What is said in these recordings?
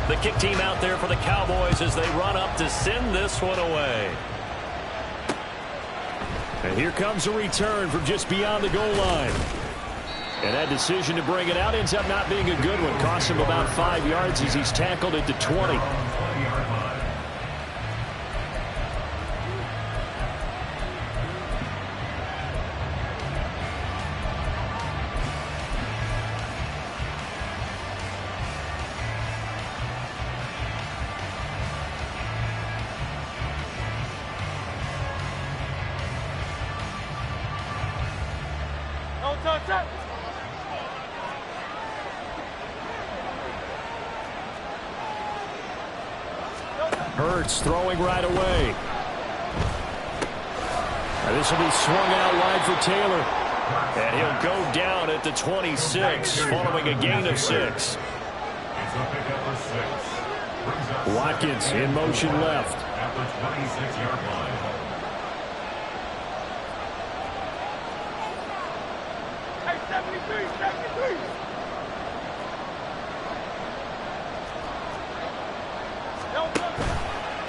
The kick team out there for the Cowboys as they run up to send this one away. And here comes a return from just beyond the goal line. And that decision to bring it out ends up not being a good one. Costs him about 5 yards as he's tackled at the 20. Hurts throwing right away. And this will be swung out wide for Taylor. And he'll go down at the 26 following a gain of 6. Watkins in motion left. At the 26-yard line. Hey, 73.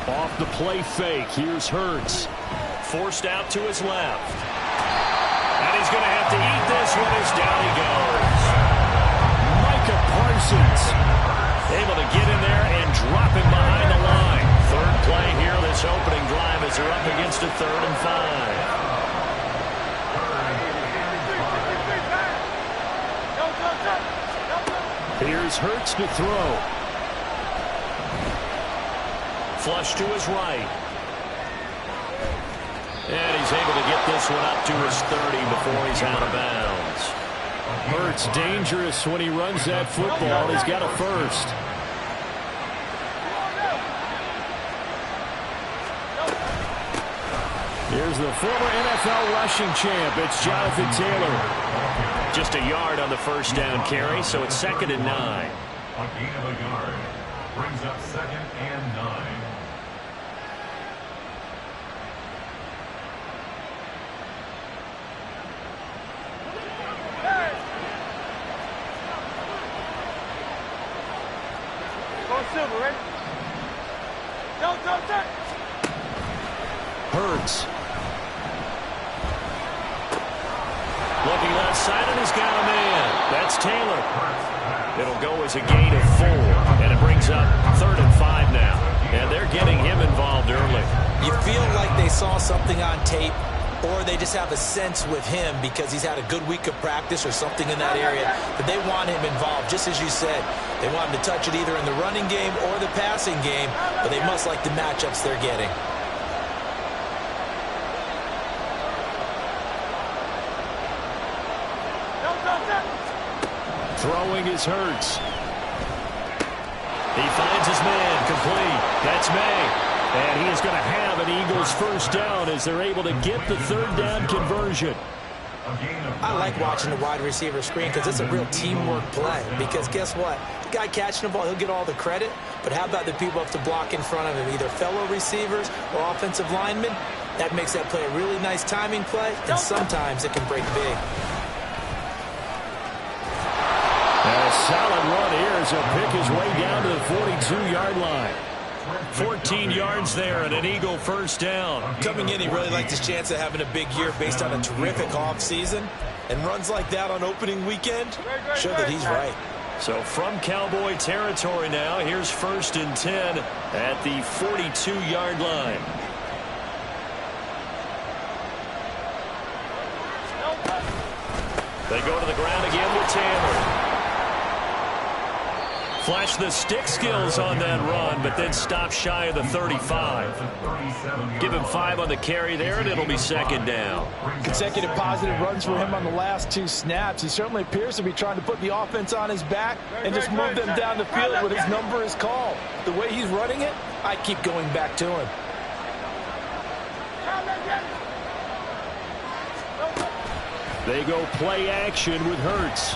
Off the play fake. Here's Hurts. Forced out to his left. And he's going to have to eat this one as down he goes. Micah Parsons able to get in there and drop him behind the line. Third play here this opening drive as they're up against a 3rd and 5. Here's Hurts to throw. Flush to his right. And he's able to get this one up to his 30 before he's out of bounds. Hurts dangerous when he runs that football. He's got a first. Here's the former NFL rushing champ. It's Jonathan Taylor. Just a yard on the first down carry, so it's 2nd and 9. A gain of a yard brings up 2nd and 9. Hurts. Looking left side, and he's got a man. That's Taylor. It'll go as a gain of 4, and it brings up 3rd and 5 now. And they're getting him involved early. You feel like they saw something on tape, or they just have a sense with him because he's had a good week of practice or something in that area that they want him involved, just as you said. They want him to touch it either in the running game or the passing game, but they must like the matchups they're getting. Throwing is Hurts. He finds his man, complete. That's May. And he is going to have an Eagles first down as they're able to get the 3rd down conversion. I like watching the wide receiver screen because it's a real teamwork play. Because guess what? The guy catching the ball, he'll get all the credit. But how about the people have to block in front of him, either fellow receivers or offensive linemen? That makes that play a really nice timing play, and sometimes it can break big. A solid run here as he'll pick his way down to the 42-yard line. 14 yards there and an Eagle first down. Coming in, he really liked his chance of having a big year based on a terrific offseason. And runs like that on opening weekend show that he's right. So from Cowboy territory now, here's 1st and 10 at the 42-yard line. They go to the ground again with Taylor. Flash the stick skills on that run, but then stop shy of the 35. Give him 5 on the carry there, and it'll be 2nd down. Consecutive positive runs for him on the last 2 snaps. He certainly appears to be trying to put the offense on his back and just move them down the field when his number is called. The way he's running it, I keep going back to him. They go play action with Hurts.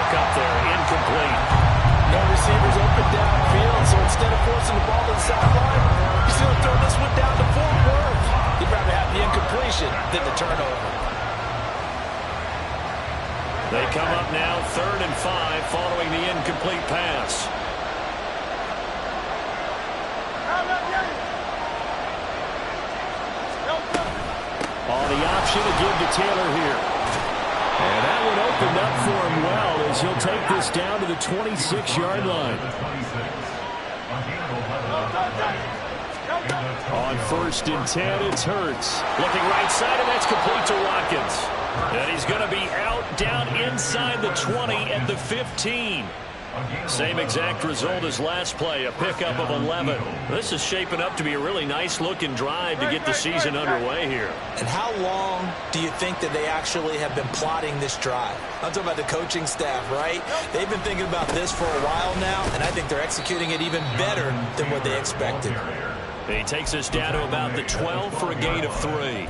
Up there, incomplete. No receivers open downfield, so instead of forcing the ball to the sideline, he's going to throw this one down to Fort Worth. He'd rather have the incompletion than the turnover. They come up now 3rd and 5 following the incomplete pass. On the option to give to Taylor here. And that one opened up for him well as he'll take this down to the 26-yard line. On 1st and 10, it's Hurts. Looking right side, and that's complete to Watkins. And he's going to be out down inside the 20 at the 15. Same exact result as last play, a pickup of 11. This is shaping up to be a really nice-looking drive to get the season underway here. And how long do you think that they actually have been plotting this drive? I'm talking about the coaching staff, right? They've been thinking about this for a while now, and I think they're executing it even better than what they expected. He takes us down to about the 12 for a gain of 3.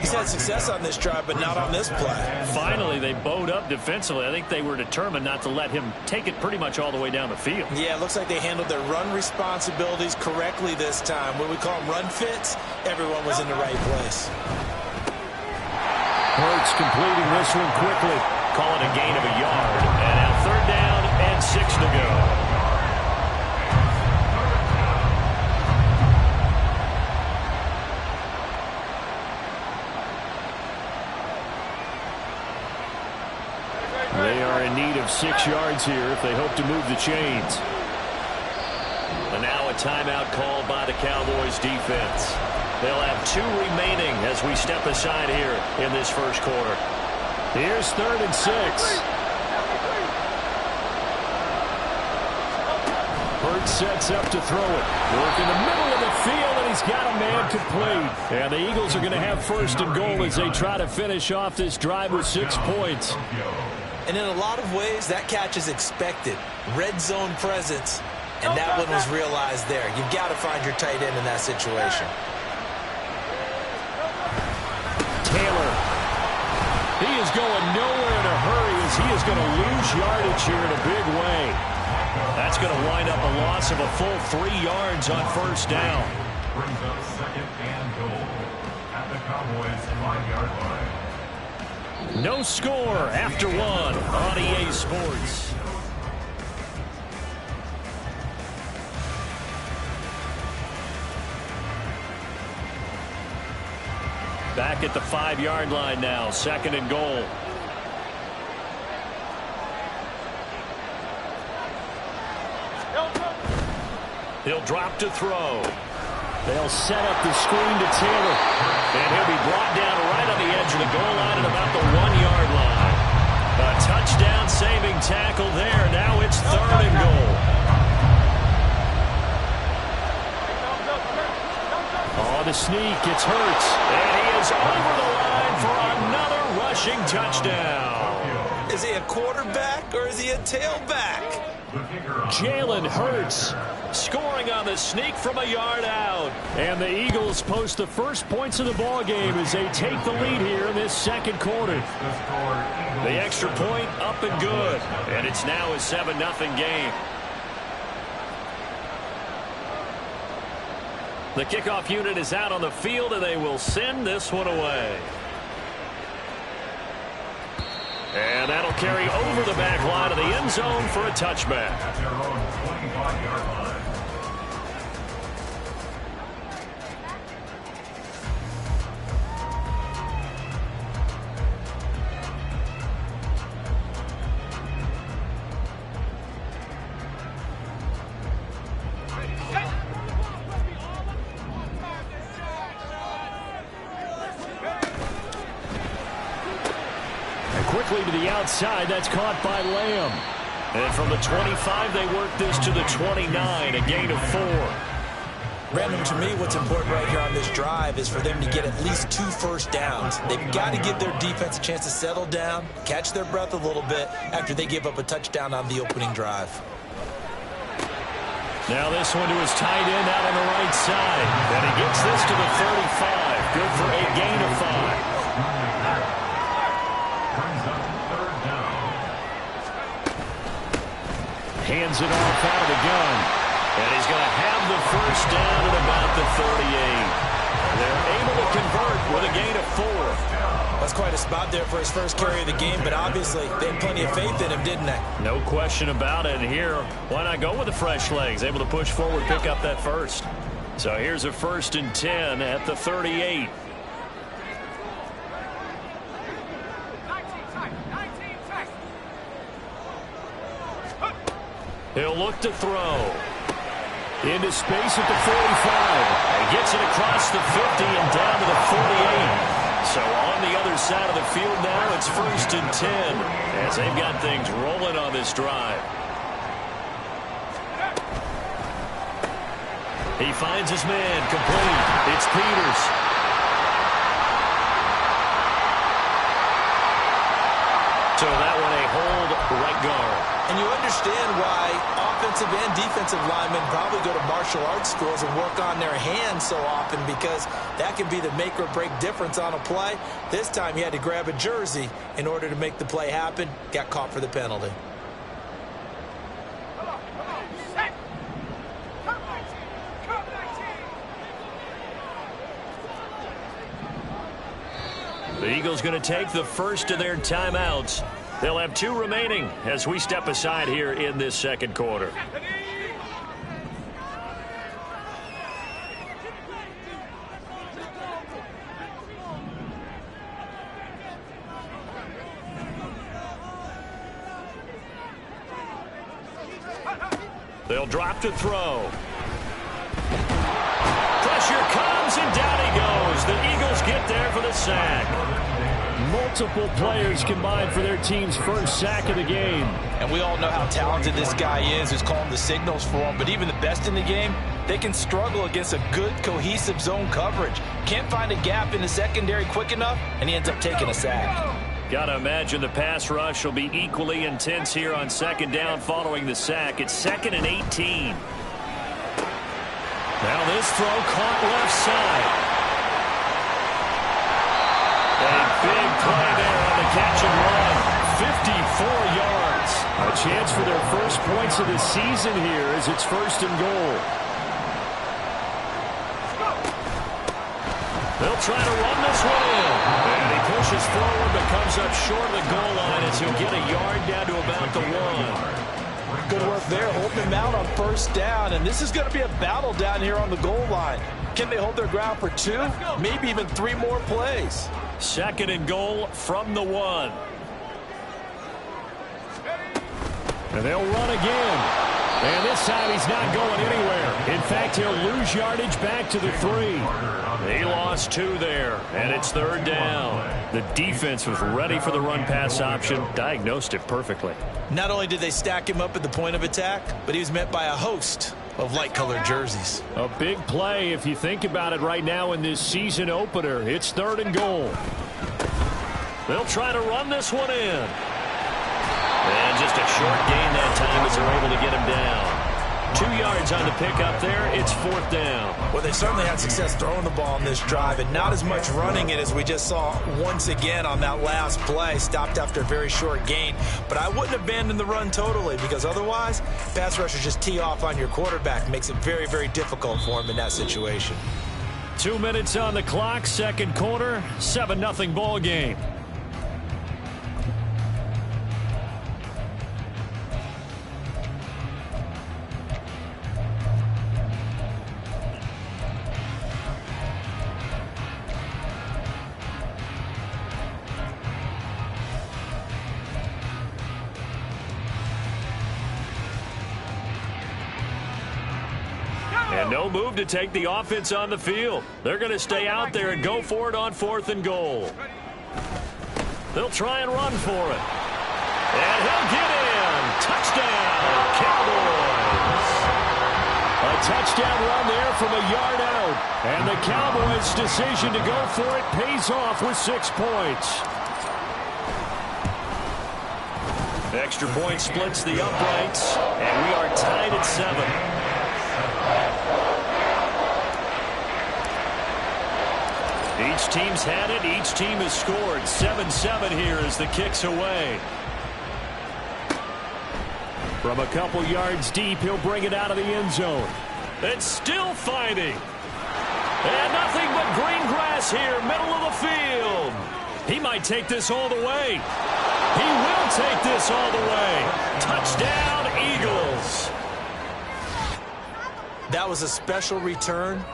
He's had success on this drive, but not on this play. Finally, they bowed up defensively. I think they were determined not to let him take it pretty much all the way down the field. Yeah, it looks like they handled their run responsibilities correctly this time. What we call them run fits, everyone was in the right place. Hurts completing this one quickly. Call it a gain of a yard. And now 3rd down and 6 to go. They are in need of 6 yards here if they hope to move the chains. And now a timeout called by the Cowboys defense. They'll have 2 remaining as we step aside here in this first quarter. Here's 3rd and 6. Hurts sets up to throw it. Work in the middle of the field, and he's got a man complete. And the Eagles are going to have 1st and goal as they try to finish off this drive with 6 points. And in a lot of ways, that catch is expected. Red zone presence, and that one was realized there. You've got to find your tight end in that situation. Taylor. He is going nowhere in a hurry as he is going to lose yardage here in a big way. That's going to wind up a loss of a full 3 yards on 1st down. Brings up 2nd and goal at the Cowboys' 5-yard line. No score after 1 on EA Sports. Back at the 5-yard line now, 2nd and goal. He'll drop to throw. They'll set up the screen to Taylor. And he'll be brought down right on the edge of the goal line at about the 1-yard line. A touchdown-saving tackle there. Now it's 3rd and goal. On the sneak, it's Hurts. And he is over the line for another rushing touchdown. Is he a quarterback or is he a tailback? Jalen Hurts scoring on the sneak from a yard out. And the Eagles post the first points of the ball game as they take the lead here in this 2nd quarter. The extra point up and good. And it's now a 7-0 game. The kickoff unit is out on the field, and they will send this one away. And that'll carry over the back line of the end zone for a touchback. At their own 25-yard line. Quickly to the outside, that's caught by Lamb. And from the 25, they work this to the 29, a gain of 4. Brandon, to me, what's important right here on this drive is for them to get at least 2 first downs. They've got to give their defense a chance to settle down, catch their breath a little bit after they give up a touchdown on the opening drive. Now this one to his tight end out on the right side. And he gets this to the 35. Good for a gain of 5. Hands it off out of the gun. And he's going to have the first down at about the 38. They're able to convert with a gain of 4. That's quite a spot there for his first carry of the game, but obviously they had plenty of faith in him, didn't they? No question about it. And here, why not go with the fresh legs? Able to push forward, pick up that first. So here's a 1st and 10 at the 38. He'll look to throw. Into space at the 45. And gets it across the 50 and down to the 48. So on the other side of the field now, it's 1st and 10 as they've got things rolling on this drive. He finds his man, complete. It's Peters. So that one a hold right guard. And you understand why offensive and defensive linemen probably go to martial arts schools and work on their hands so often, because that can be the make or break difference on a play. This time he had to grab a jersey in order to make the play happen. Got caught for the penalty. The Eagles going to take the first of their timeouts. They'll have 2 remaining as we step aside here in this second quarter. They'll drop to throw. Pressure comes, and down he goes. The Eagles get there for the sack. Multiple players combined for their team's first sack of the game. And we all know how talented this guy is, who's calling the signals for him. But even the best in the game, they can struggle against a good, cohesive zone coverage. Can't find a gap in the secondary quick enough, and he ends up taking a sack. Got to imagine the pass rush will be equally intense here on 2nd down following the sack. It's 2nd and 18. Now this throw caught left side. A big play there on the catch and run. 54 yards. A chance for their first points of the season here as it's 1st and goal. They'll try to run this one in. And he pushes forward but comes up short of the goal line as he'll get a yard down to about the 1. Good work there, holding him out on 1st down. And this is going to be a battle down here on the goal line. Can they hold their ground for 2, maybe even 3 more plays? 2nd and goal from the 1. And they'll run again. And this time he's not going anywhere. In fact, he'll lose yardage back to the 3. He lost 2 there, and it's 3rd down. The defense was ready for the run-pass option, diagnosed it perfectly. Not only did they stack him up at the point of attack, but he was met by a host of light-colored jerseys. A big play if you think about it right now in this season opener. It's 3rd and goal. They'll try to run this one in. And just a short gain that time as they're able to get him down. 2 yards on the pickup there. It's 4th down. Well, they certainly had success throwing the ball in this drive, and not as much running it as we just saw once again on that last play. Stopped after a very short gain. But I wouldn't abandon the run totally, because otherwise, pass rushers just tee off on your quarterback. Makes it very, very difficult for him in that situation. 2 minutes on the clock, second quarter, 7-0 ball game. And no move to take the offense on the field. They're going to stay out there and go for it on 4th and goal. They'll try and run for it. And he'll get in. Touchdown, Cowboys. A touchdown run there from a yard out. And the Cowboys' decision to go for it pays off with 6 points. Extra point splits the uprights, and we are tied at 7. Each team's had it. Each team has scored. 7-7 here as the kick's away. From a couple yards deep, he'll bring it out of the end zone. It's still fighting. And nothing but green grass here, middle of the field. He might take this all the way. He will take this all the way. Touchdown, Eagles. That was a special return,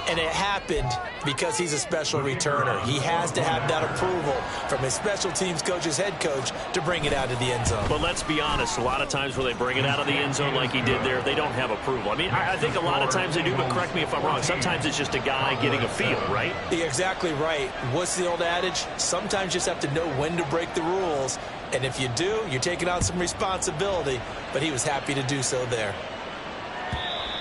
and it happened because he's a special returner. He has to have that approval from his special teams coach's head coach to bring it out of the end zone. But let's be honest, a lot of times when they bring it out of the end zone like he did there, they don't have approval. I mean, I think a lot of times they do, but correct me if I'm wrong. Sometimes it's just a guy getting a feel, right? You're exactly right. What's the old adage? Sometimes you just have to know when to break the rules. And if you do, you're taking on some responsibility. But he was happy to do so there.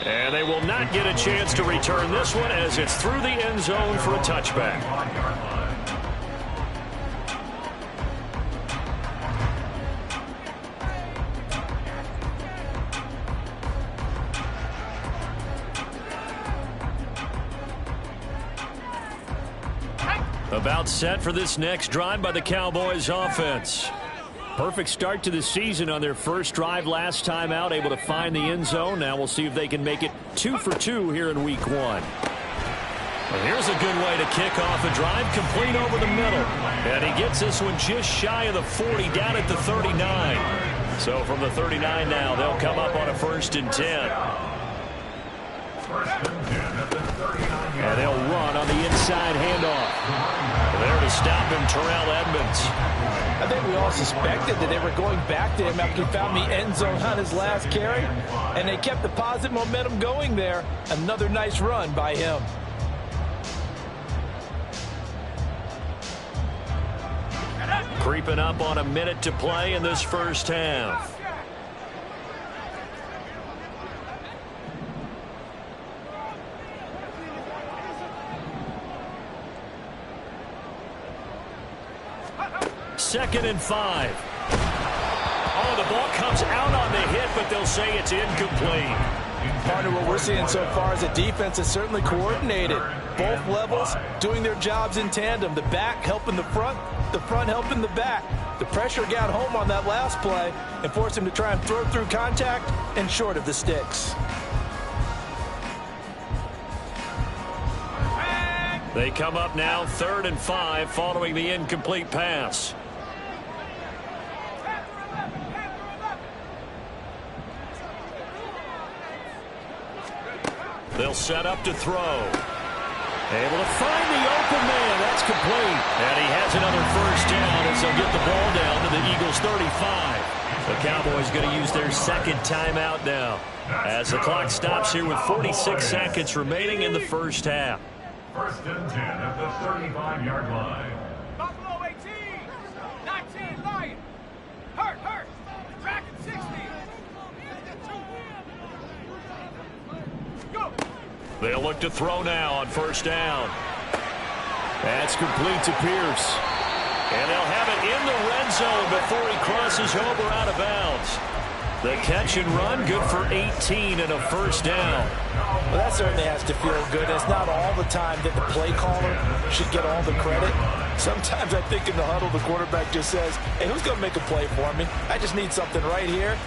And they will not get a chance to return this one as it's through the end zone for a touchback. About set for this next drive by the Cowboys offense. Perfect start to the season on their first drive last time out, able to find the end zone. Now we'll see if they can make it 2 for 2 here in week 1. And here's a good way to kick off a drive, complete over the middle. And he gets this one just shy of the 40, down at the 39. So from the 39 now, they'll come up on a 1st and 10. And they'll run on the inside handoff. There to stop him, Terrell Edmonds. I think we all suspected that they were going back to him after he found the end zone on his last carry, and they kept the positive momentum going there. Another nice run by him. Creeping up on a minute to play in this first half. Second and 5. Oh, the ball comes out on the hit, but they'll say it's incomplete. Partner, what we're seeing so far is a defense is certainly coordinated. Both levels doing their jobs in tandem. The back helping the front helping the back. The pressure got home on that last play and forced him to try and throw through contact and short of the sticks. They come up now 3rd and 5 following the incomplete pass. They'll set up to throw. Able to find the open man. That's complete. And he has another 1st down as they'll get the ball down to the Eagles' 35. The Cowboys going to use their 2nd timeout now as the clock stops here with 46 seconds remaining in the first half. 1st and 10 at the 35-yard line. Buffalo 18, 19 Lion. Hurt, track at 60. Go. They'll look to throw now on 1st down. That's complete to Pierce. And they'll have it in the red zone before he crosses over out of bounds. The catch and run, good for 18 and a 1st down. Well, that certainly has to feel good. It's not all the time that the play caller should get all the credit. Sometimes I think in the huddle, the quarterback just says, hey, who's going to make a play for me? I just need something right here.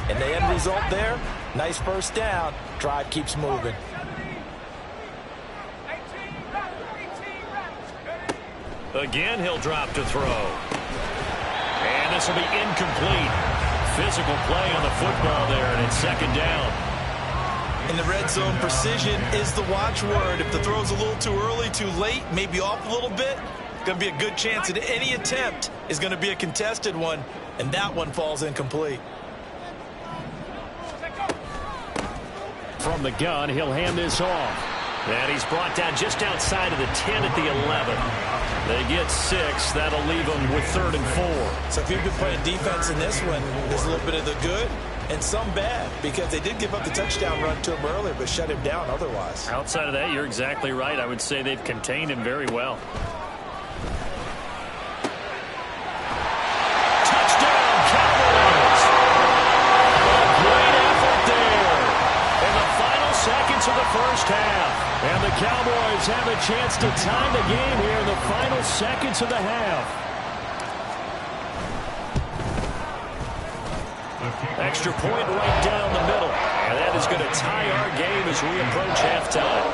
And the end result there, nice 1st down. Drive keeps moving. Again, he'll drop to throw. And this will be incomplete. Physical play on the football there, and it's 2nd down. In the red zone, precision is the watchword. If the throw's a little too early, too late, maybe off a little bit, going to be a good chance that any attempt is going to be a contested one, and that one falls incomplete. From the gun, he'll hand this off. And he's brought down just outside of the 10 at the 11. They get 6. That'll leave them with 3rd and 4. So if you've been playing defense in this one, there's a little bit of the good and some bad, because they did give up the touchdown run to him earlier, but shut him down otherwise. Outside of that, you're exactly right. I would say they've contained him very well. Touchdown, Cowboys! A great effort there in the final seconds of the first half. And the Cowboys have a chance to tie the game here in the final seconds of the half. Extra point right down the middle. And that is going to tie our game as we approach halftime.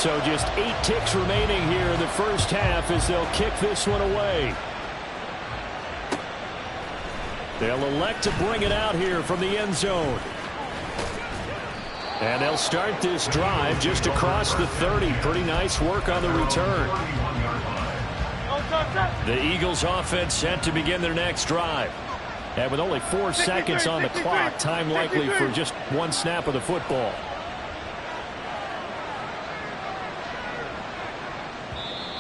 So just 8 ticks remaining here in the first half as they'll kick this one away. They'll elect to bring it out here from the end zone. And they'll start this drive just across the 30. Pretty nice work on the return. The Eagles offense set to begin their next drive. And with only 4 seconds on the clock, time likely for just 1 snap of the football.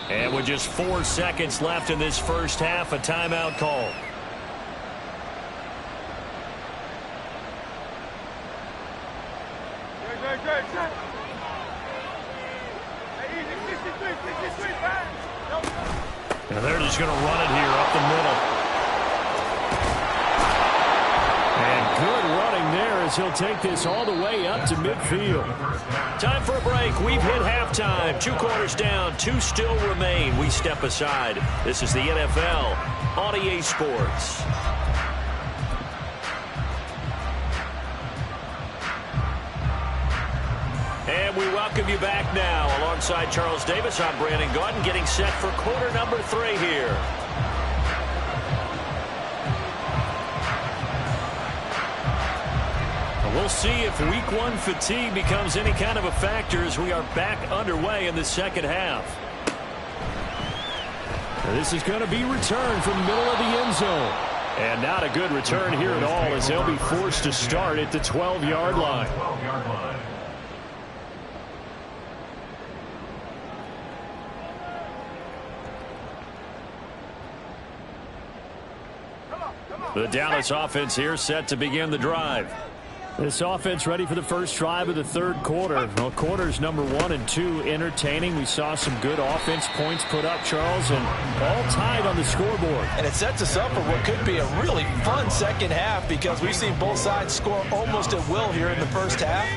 And with just 4 seconds left in this first half, a timeout call. And they're just going to run it here up the middle. And good running there as he'll take this all the way up to midfield. Time for a break. We've hit halftime. 2 quarters down. 2 still remain. We step aside. This is the NFL on EA Sports. And we welcome you back now. Alongside Charles Davis, I'm Brandon Gaudin, getting set for quarter number 3 here. We'll see if week 1 fatigue becomes any kind of a factor as we are back underway in the second half. This is going to be returned from the middle of the end zone. And not a good return here at all as they'll be forced to start at the 12-yard line. The Dallas offense here set to begin the drive. This offense ready for the first drive of the third quarter. Well, quarters number 1 and 2 entertaining. We saw some good offense points put up, Charles, and all tied on the scoreboard. And it sets us up for what could be a really fun second half because we've seen both sides score almost at will here in the first half.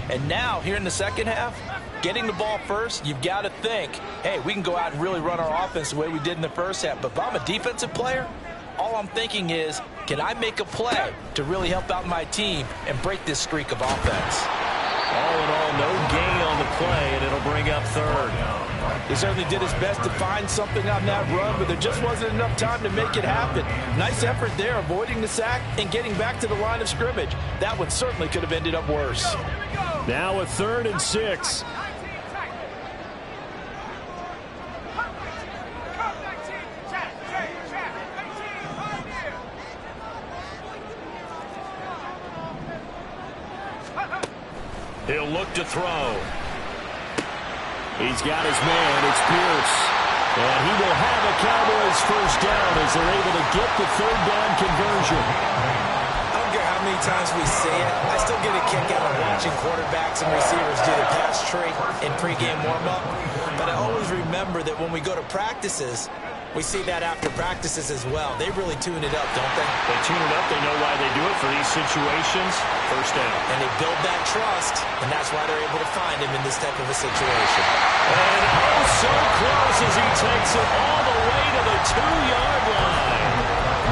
And now, here in the second half, getting the ball first, you've got to think, hey, we can go out and really run our offense the way we did in the first half. But if I'm a defensive player, all I'm thinking is, can I make a play to really help out my team and break this streak of offense? All in all, no gain on the play, and it'll bring up third. He certainly did his best to find something on that run, but there just wasn't enough time to make it happen. Nice effort there, avoiding the sack and getting back to the line of scrimmage. That one certainly could have ended up worse. Now a 3rd and 6. He'll look to throw. He's got his man. It's Pierce. And he will have a Cowboys first down as they're able to get the 3rd down conversion. I don't care how many times we see it. I still get a kick out of watching quarterbacks and receivers do the pass tree in pregame warm-up. But I always remember that when we go to practices, we see that after practices as well. They really tune it up, don't they? They tune it up. They know why they do it for these situations. First down. And they build that trust, and that's why they're able to find him in this type of a situation. And oh, so close as he takes it all the way to the 2-yard line.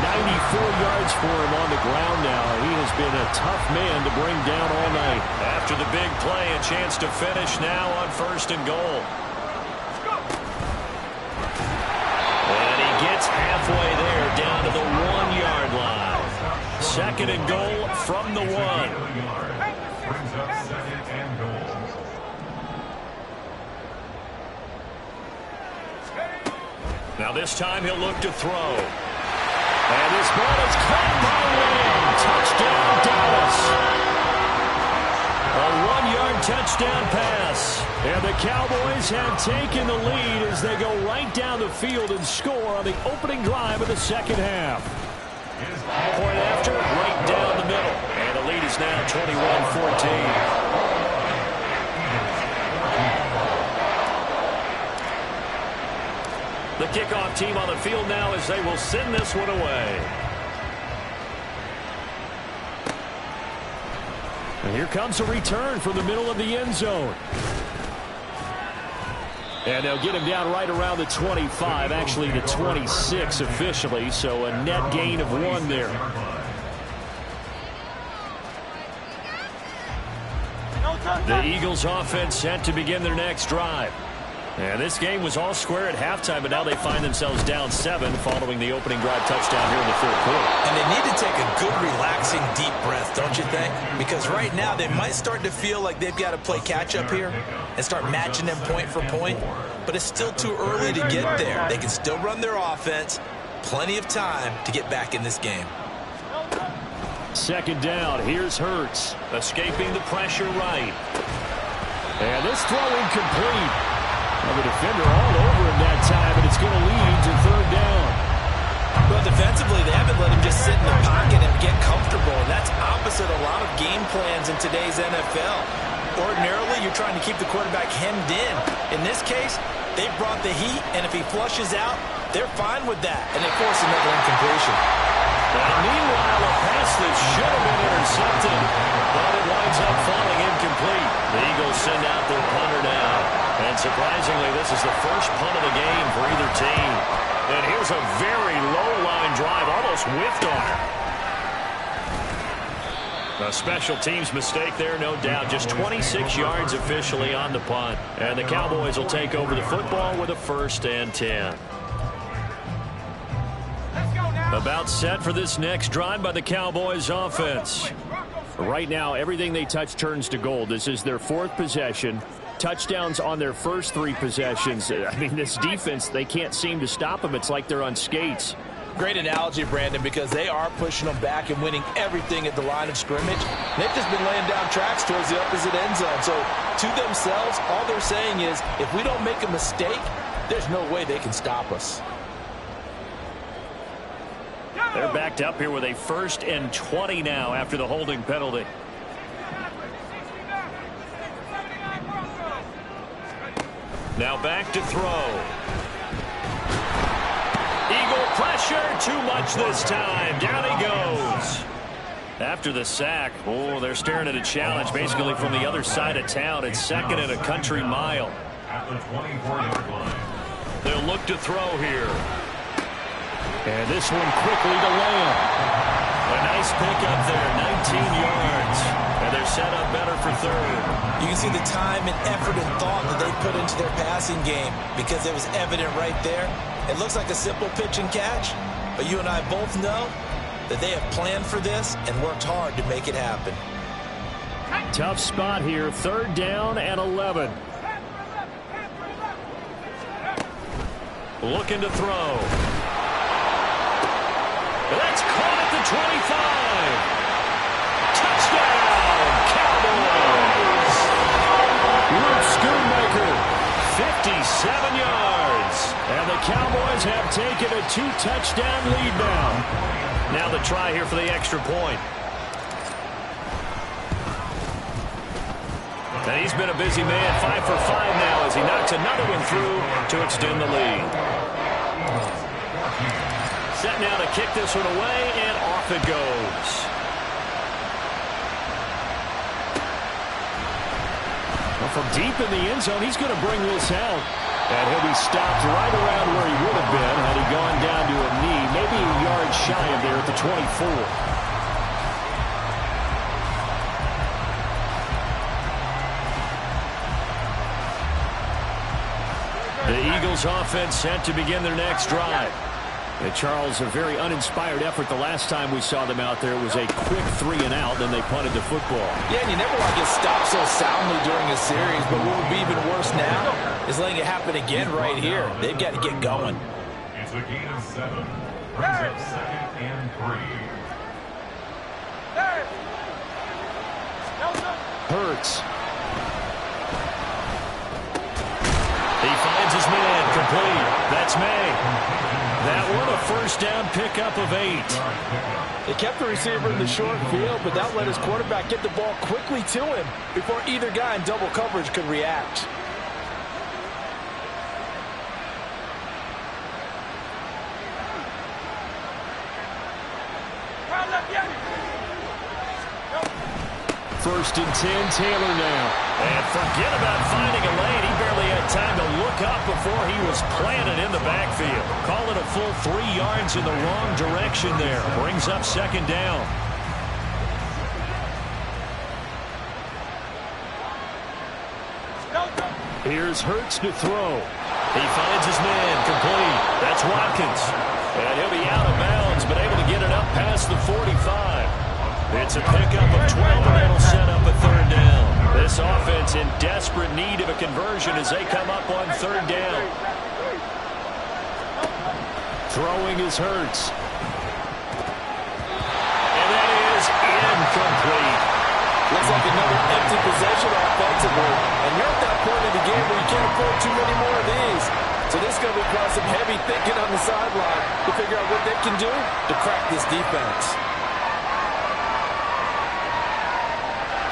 94 yards for him on the ground now. He has been a tough man to bring down all night. After the big play, a chance to finish now on 1st and goal. Gets halfway there, down to the 1-yard line. 2nd and goal from the 1. Brings up 2nd and goal. Now this time he'll look to throw. And this ball is caught by Lamb. Touchdown, Dallas. A 1-yard touchdown pass. And the Cowboys have taken the lead as they go right down the field and score on the opening drive of the second half. Point after, right down the middle. And the lead is now 21-14. The kickoff team on the field now as they will send this one away. And here comes a return from the middle of the end zone. And they'll get him down right around the 25, actually the 26 officially, so a net gain of 1 there. The Eagles offense set to begin their next drive. And this game was all square at halftime, but now they find themselves down 7 following the opening drive touchdown here in the third quarter. And they need to take a good, relaxing, deep breath, don't you think? Because right now they might start to feel like they've got to play catch-up here and start matching them point for point. But it's still too early to get there. They can still run their offense. Plenty of time to get back in this game. Second down. Here's Hurts. Escaping the pressure right. And this throw incomplete. Well, the defender all over him that time, and it's going to lead to third down. Well, defensively, they haven't let him just sit in the pocket and get comfortable, and that's opposite a lot of game plans in today's NFL. Ordinarily, you're trying to keep the quarterback hemmed in. In this case, they brought the heat, and if he flushes out, they're fine with that, and they force another incompletion. And meanwhile, a pass that should have been intercepted, but it winds up falling incomplete. The Eagles send out their punter now. And surprisingly, this is the first punt of the game for either team. And here's a very low-line drive, almost whiffed on her. A special teams mistake there, no doubt. Just 26 yards officially on the punt. And the Cowboys will take over the football with a 1st and 10. About set for this next drive by the Cowboys offense. Right now, everything they touch turns to gold. This is their 4th possession. Touchdowns on their first 3 possessions. I mean, this defense, they can't seem to stop them. It's like they're on skates. Great analogy, Brandon, because they are pushing them back and winning everything at the line of scrimmage. They've just been laying down tracks towards the opposite end zone. So, to themselves, all they're saying is, if we don't make a mistake, there's no way they can stop us. They're backed up here with a 1st and 20 now after the holding penalty. Now back to throw. Eagle pressure, too much this time. Down he goes. After the sack, oh, they're staring at a challenge basically from the other side of town. It's 2nd and a country mile. At the 24-yard line. They'll look to throw here. And this one quickly to Lamb. A nice pickup there, 19 yards. And they're set up better for 3rd. You can see the time and effort and thought that they put into their passing game because it was evident right there. It looks like a simple pitch and catch, but you and I both know that they have planned for this and worked hard to make it happen. Tough spot here, 3rd down and 11. Looking to throw. That's caught at the 25. Touchdown, Cowboys. Luke Schoonmaker, 57 yards. And the Cowboys have taken a 2-touchdown lead now. Now the try here for the extra point. And he's been a busy man, 5 for 5 now as he knocks another one through to extend the lead. Set now to kick this one away, and off it goes. Well, from deep in the end zone, he's going to bring this out. And he'll be stopped right around where he would have been had he gone down to a knee, maybe a yard shy of there at the 24. The Eagles offense set to begin their next drive. And Charles, a very uninspired effort the last time we saw them out there. It was a quick 3-and-out, then they punted the football. Yeah, and you never want to get stopped so soundly during a series, but what would be even worse now is letting it happen again right here. They've got to get going. It's a gain of 7. Brings up 2nd and 3. Hurts. He finds his man, complete. That's May. That one a 1st down pickup of 8. They kept the receiver in the short field, but that let his quarterback get the ball quickly to him before either guy in double coverage could react. First and 10, Taylor now. And forget about finding a lane. He barely had time to look up before he was planted in the backfield. Call it a full 3 yards in the wrong direction there. Brings up 2nd down. Here's Hurts to throw. He finds his man, complete. That's Watkins. And he'll be out of bounds, but able to get it up past the 45. It's a pickup of 12, and that'll set up a third down. This offense in desperate need of a conversion as they come up on third down. Throwing is Hurts. And that is incomplete. Looks like another empty possession offensively. And you're at that point in the game where you can't afford too many more of these. So this is going to require some heavy thinking on the sideline to figure out what they can do to crack this defense.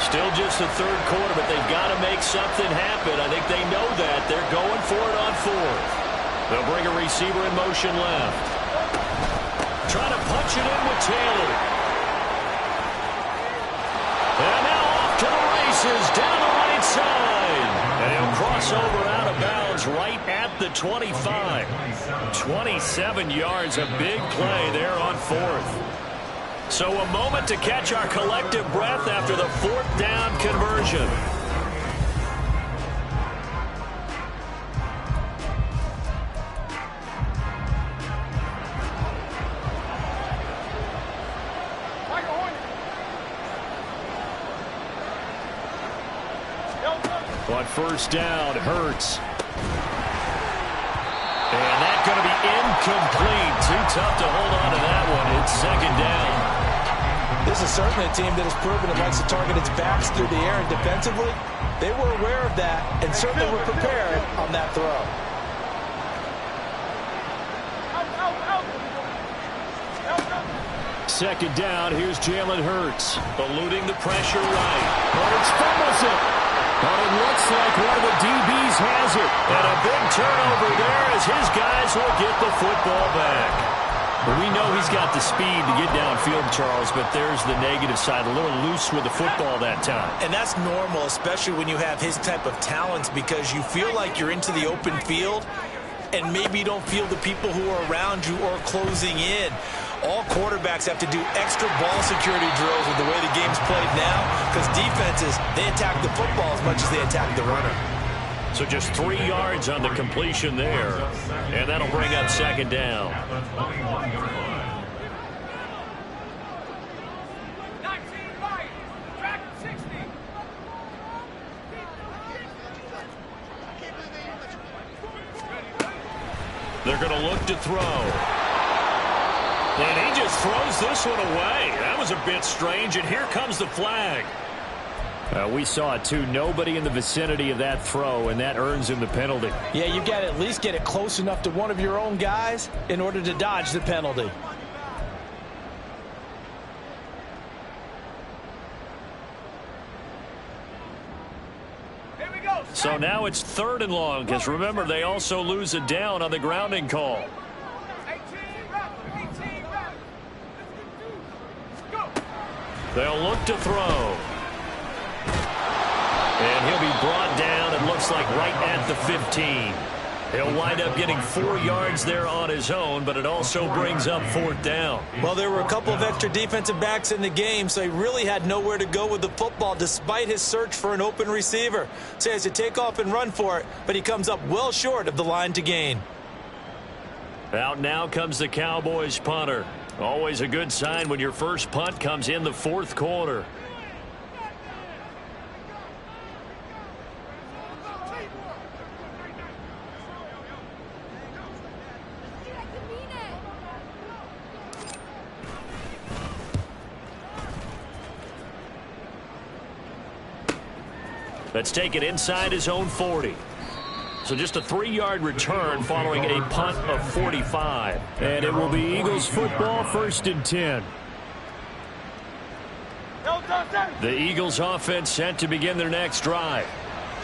Still just the third quarter, but they've got to make something happen. I think they know that. They're going for it on fourth. They'll bring a receiver in motion left. Trying to punch it in with Taylor. And now off to the races, down the right side. And he'll cross over out of bounds right at the 25. 27 yards, a big play there on fourth. So a moment to catch our collective breath after the fourth down conversion. On first down, Hurts. And that's going to be incomplete. Too tough to hold on to that one. It's second down. This is certainly a team that has proven it likes to target its backs through the air, and defensively, they were aware of that and certainly were prepared on that throw. Second down, here's Jalen Hurts. Eluding the pressure right. Hurts fumbles it. But it looks like one of the DBs has it. And a big turnover there as his guys will get the football back. Well, we know he's got the speed to get downfield, Charles, but there's the negative side. A little loose with the football that time. And that's normal, especially when you have his type of talents, because you feel like you're into the open field and maybe you don't feel the people who are around you or closing in. All quarterbacks have to do extra ball security drills with the way the game's played now, because defenses, they attack the football as much as they attack the runner. So just 3 yards on the completion there, and that'll bring up second down. 19 right, track 60. They're going to look to throw. And he just throws this one away. That was a bit strange, and here comes the flag. We saw it, too. Nobody in the vicinity of that throw, and that earns him the penalty. Yeah, you got to at least get it close enough to one of your own guys in order to dodge the penalty. Here we go. So now it's third and long, because remember, they also lose a down on the grounding call. 18 rep. Go. They'll look to throw. And he'll be brought down, it looks like, right at the 15. He'll wind up getting 4 yards there on his own, but it also brings up fourth down. Well, there were a couple of extra defensive backs in the game, so he really had nowhere to go with the football despite his search for an open receiver. So he has to take off and run for it, but he comes up well short of the line to gain. Out now comes the Cowboys punter. Always a good sign when your first punt comes in the fourth quarter. Let's take it inside his own 40. So just a 3-yard return following a punt of 45. And it will be Eagles football, 1st and 10. The Eagles offense set to begin their next drive.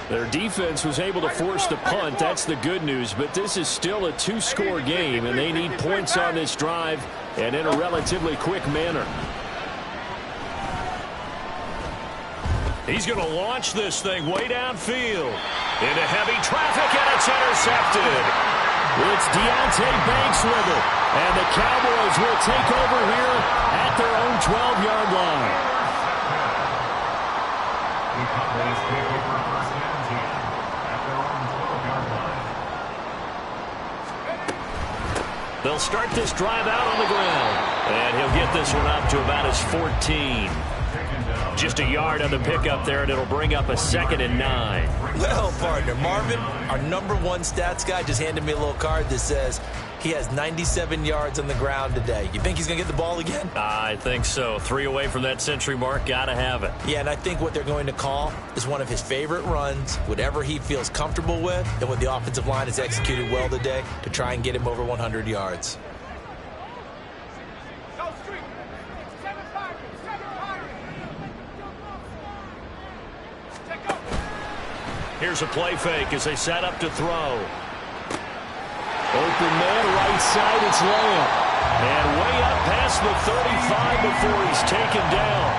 Their defense was able to force the punt. That's the good news. But this is still a 2-score game, and they need points on this drive and in a relatively quick manner. He's going to launch this thing way downfield. Into heavy traffic, and it's intercepted. It's Deontay Banks with it. And the Cowboys will take over here at their own 12-yard line. The Cowboys take over first and 10 at their own They'll start this drive out on the ground. And he'll get this one up to about his 14. Just a yard on the pickup there, and it'll bring up a 2nd and 9. Well, partner, Marvin, our #1 stats guy, just handed me a little card that says he has 97 yards on the ground today. You think he's going to get the ball again? I think so. 3 away from that century mark. Got to have it. Yeah, and I think what they're going to call is one of his favorite runs, whatever he feels comfortable with, and what the offensive line has executed well today to try and get him over 100 yards. Go street. 7 firing. 7 firing. Check up. Here's a play fake as they set up to throw. Open man, right side, it's Lamb. And way up past the 35 before he's taken down.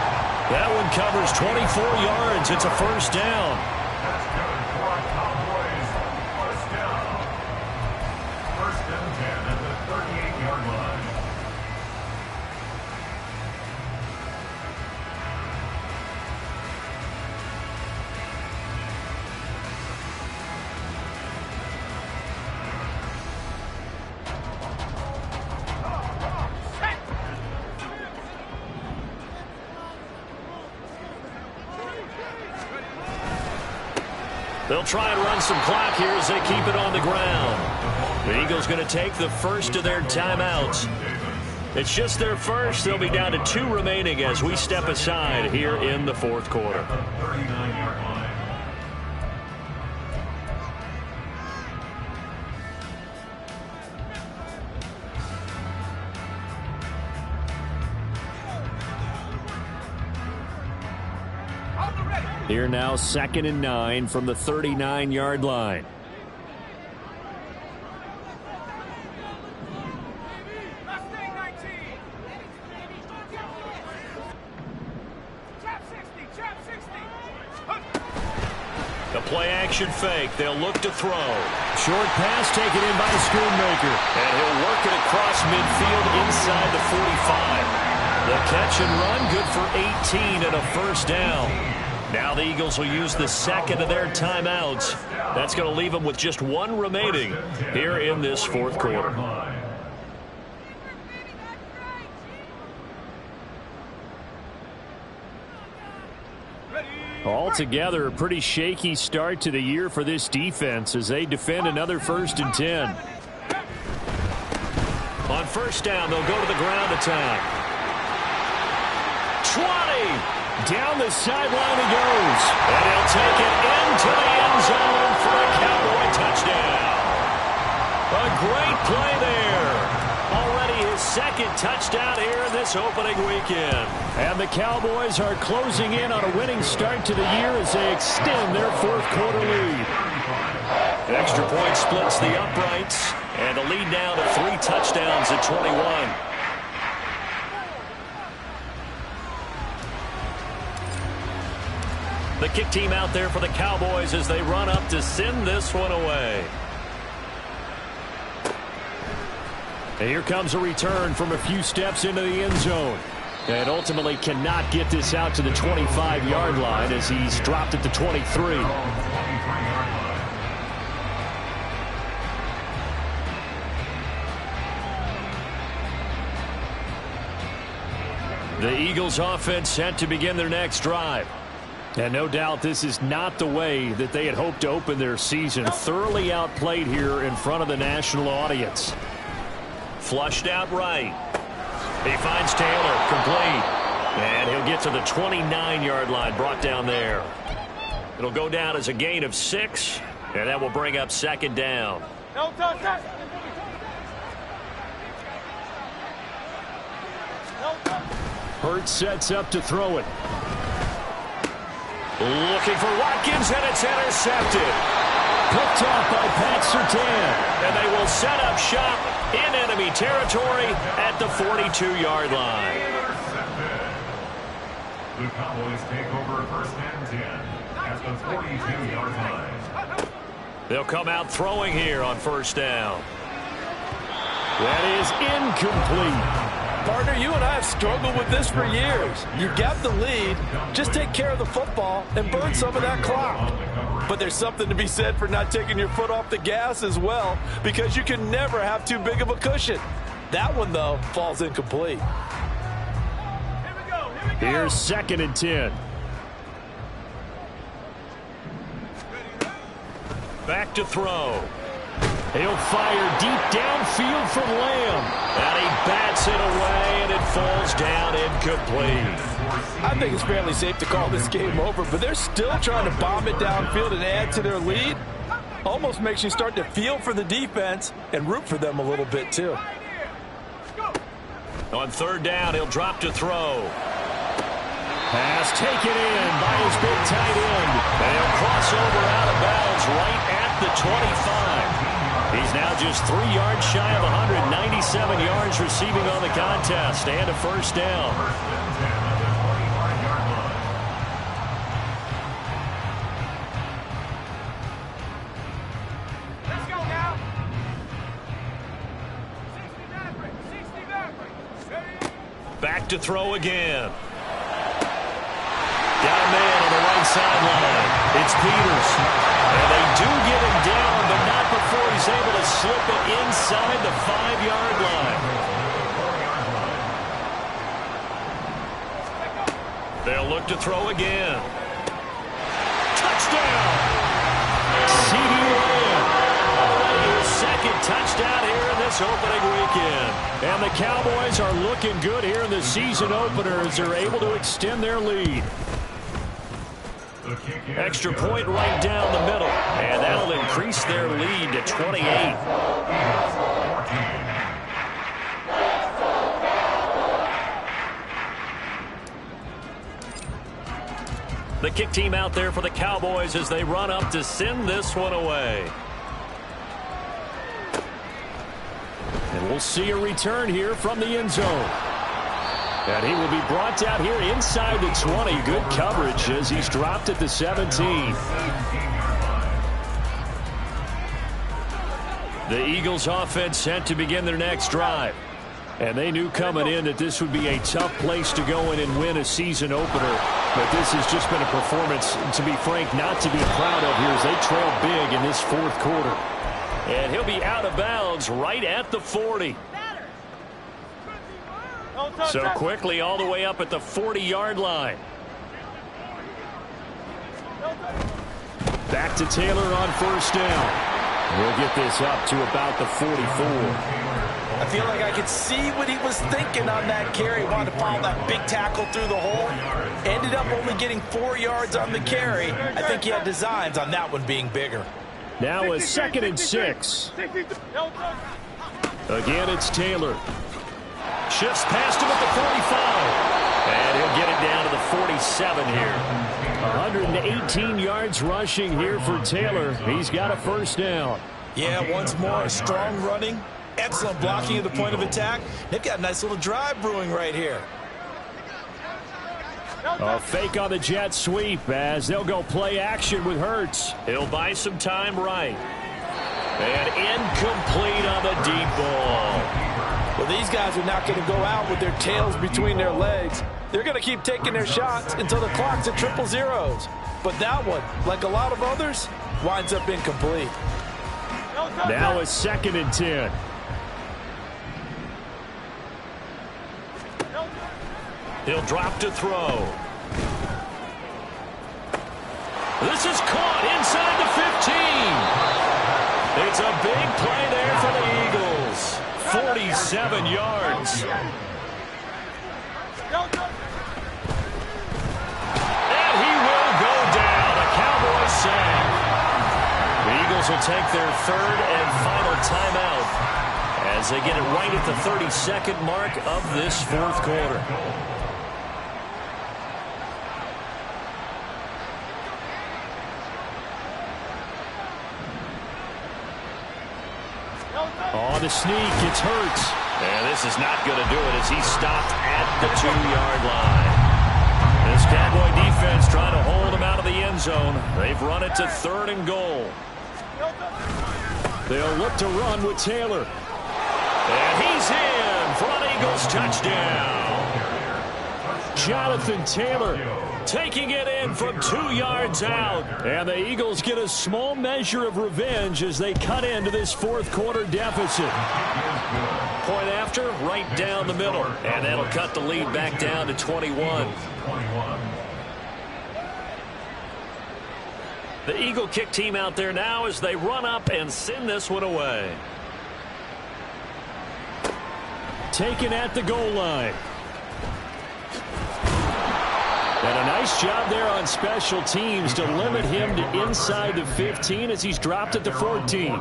That one covers 24 yards. It's a first down. That's good for our Cowboys. First down. 1st and 10 at the 38-yard line. They'll try and run some clock here as they keep it on the ground. The Eagles going to take the first of their timeouts. It's just their first. They'll be down to 2 remaining as we step aside here in the 4th quarter. 39-yard line. Here now, 2nd and 9 from the 39-yard line. Mustang 19. Trap 60. Trap 60. The play action fake. They'll look to throw. Short pass taken in by Schoonmaker. And he'll work it across midfield inside the 45. The catch and run good for 18 and a first down. Now the Eagles will use the 2nd of their timeouts. That's going to leave them with just 1 remaining here in this 4th quarter. Altogether, a pretty shaky start to the year for this defense as they defend another 1st and 10. On first down, they'll go to the ground attack. 20! Down the sideline he goes. And he'll take it into the end zone for a Cowboy touchdown. A great play there. Already his 2nd touchdown here in this opening weekend. And the Cowboys are closing in on a winning start to the year as they extend their 4th quarter lead. An extra point splits the uprights. And the lead now to 3 touchdowns at 21. The kick team out there for the Cowboys as they run up to send this one away. And here comes a return from a few steps into the end zone. And ultimately cannot get this out to the 25-yard line as he's dropped at the 23. The Eagles offense set to begin their next drive. And no doubt this is not the way that they had hoped to open their season. Thoroughly outplayed here in front of the national audience. Flushed out right. He finds Taylor, complete. And he'll get to the 29-yard line, brought down there. It'll go down as a gain of 6, and that will bring up 2nd down. Hurts sets up to throw it. Looking for Watkins, and it's intercepted. Picked off by Pat Surtain. And they will set up shop in enemy territory at the 42-yard line. The Cowboys take over 1st and 10 at the 42-yard line. They'll come out throwing here on first down. That is incomplete. Partner, you and I have struggled with this for years. You got the lead. Just take care of the football and burn some of that clock. But there's something to be said for not taking your foot off the gas as well, because you can never have too big of a cushion. That one, though, falls incomplete. Here's 2nd and 10. Back to throw. He'll fire deep downfield from Lamb. And he bats it away, and it falls down incomplete. I think it's fairly safe to call this game over, but they're still trying to bomb it downfield and add to their lead. Almost makes you start to feel for the defense and root for them a little bit, too. On 3rd down, he'll drop to throw. Pass taken in by his big tight end. They'll cross over out of bounds right at the 25. He's now just 3 yards shy of 197 yards receiving on the contest and a 1st down. Let's go now. 60 Maverick. Back to throw again. Got a man on the right sideline. It's Peters. And they do get him down, but not before he's able to slip it inside the 5-yard line. They'll look to throw again. Touchdown! CeeDee Lamb. Already his 2nd touchdown here in this opening weekend. And the Cowboys are looking good here in the season opener as they're able to extend their lead. Extra point right down the middle, and that'll increase their lead to 28. The kick team out there for the Cowboys as they run up to send this one away. And we'll see a return here from the end zone. And he will be brought down here inside the 20. Good coverage as he's dropped at the 17. The Eagles offense set to begin their next drive. And they knew coming in that this would be a tough place to go in and win a season opener. But this has just been a performance, to be frank, not to be proud of here as they trail big in this 4th quarter. And he'll be out of bounds right at the 40. So quickly all the way up at the 40-yard line. Back to Taylor on 1st down. We'll get this up to about the 44. I feel like I could see what he was thinking on that carry. He wanted to follow that big tackle through the hole. Ended up only getting 4 yards on the carry. I think he had designs on that one being bigger. Now a 2nd and 6. Again, it's Taylor. Shifts past him at the 45. And he'll get it down to the 47 here. 118 yards rushing here for Taylor. He's got a 1st down. Yeah, once more, strong running. Excellent blocking at the point of attack. They've got a nice little drive brewing right here. A fake on the jet sweep as they'll go play action with Hurts. He'll buy some time right. And incomplete on the deep ball. Well, these guys are not going to go out with their tails between their legs. They're going to keep taking their shots until the clock's at 000. But that one, like a lot of others, winds up incomplete. Now a 2nd and 10. He'll drop to throw. This is caught inside the 15. It's a big play there for the Eagles. 47 yards. And he will go down. A Cowboys sack. The Eagles will take their 3rd and final timeout as they get it right at the 32nd mark of this 4th quarter. On the sneak, it's Hurts. And this is not going to do it as he's stopped at the 2-yard line. This Cowboy defense trying to hold him out of the end zone. They've run it to 3rd and goal. They'll look to run with Taylor. And he's in for an Eagles touchdown. Jonathan Taylor taking it in from 2 yards out. And the Eagles get a small measure of revenge as they cut into this fourth quarter deficit. Point after, right down the middle. And that'll cut the lead back down to 21. The Eagle kick team out there now as they run up and send this one away. Taken at the goal line. And a nice job there on special teams to limit him to inside the 15 as he's dropped at the 14.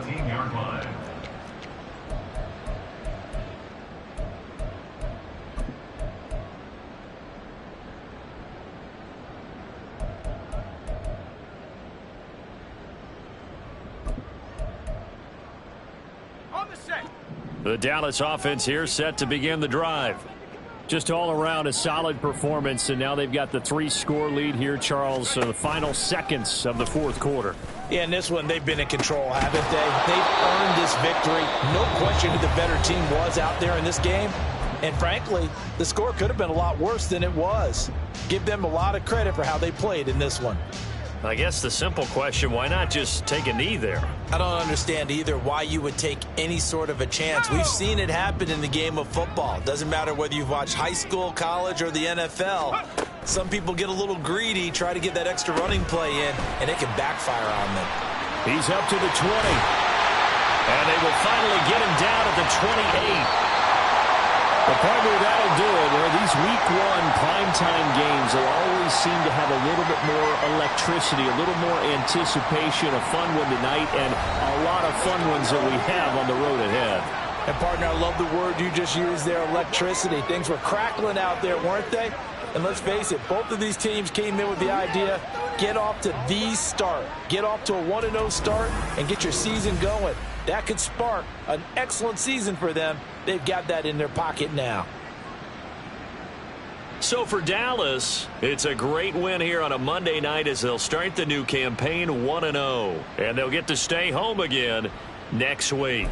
The Dallas offense here set to begin the drive. Just all around a solid performance, and now they've got the 3-score lead here, Charles, so the final seconds of the fourth quarter. Yeah, in this one, they've been in control, haven't they? They've earned this victory. No question who the better team was out there in this game. And frankly, the score could have been a lot worse than it was. Give them a lot of credit for how they played in this one. I guess the simple question, why not just take a knee there? I don't understand either why you would take any sort of a chance. We've seen it happen in the game of football. Doesn't matter whether you've watched high school, college, or the NFL. Some people get a little greedy, try to get that extra running play in, and it can backfire on them. He's up to the 20. And they will finally get him down at the 28. The partner, that'll do it. These week one primetime games, they always seem to have a little bit more electricity, a little more anticipation, a fun one tonight, and a lot of fun ones that we have on the road ahead. And partner, I love the word you just used there, electricity. Things were crackling out there, weren't they? And let's face it, both of these teams came in with the idea, get off to the start. Get off to a 1-0 start and get your season going. That could spark an excellent season for them. They've got that in their pocket now. So for Dallas, it's a great win here on a Monday night as they'll start the new campaign 1-0. And they'll get to stay home again next week.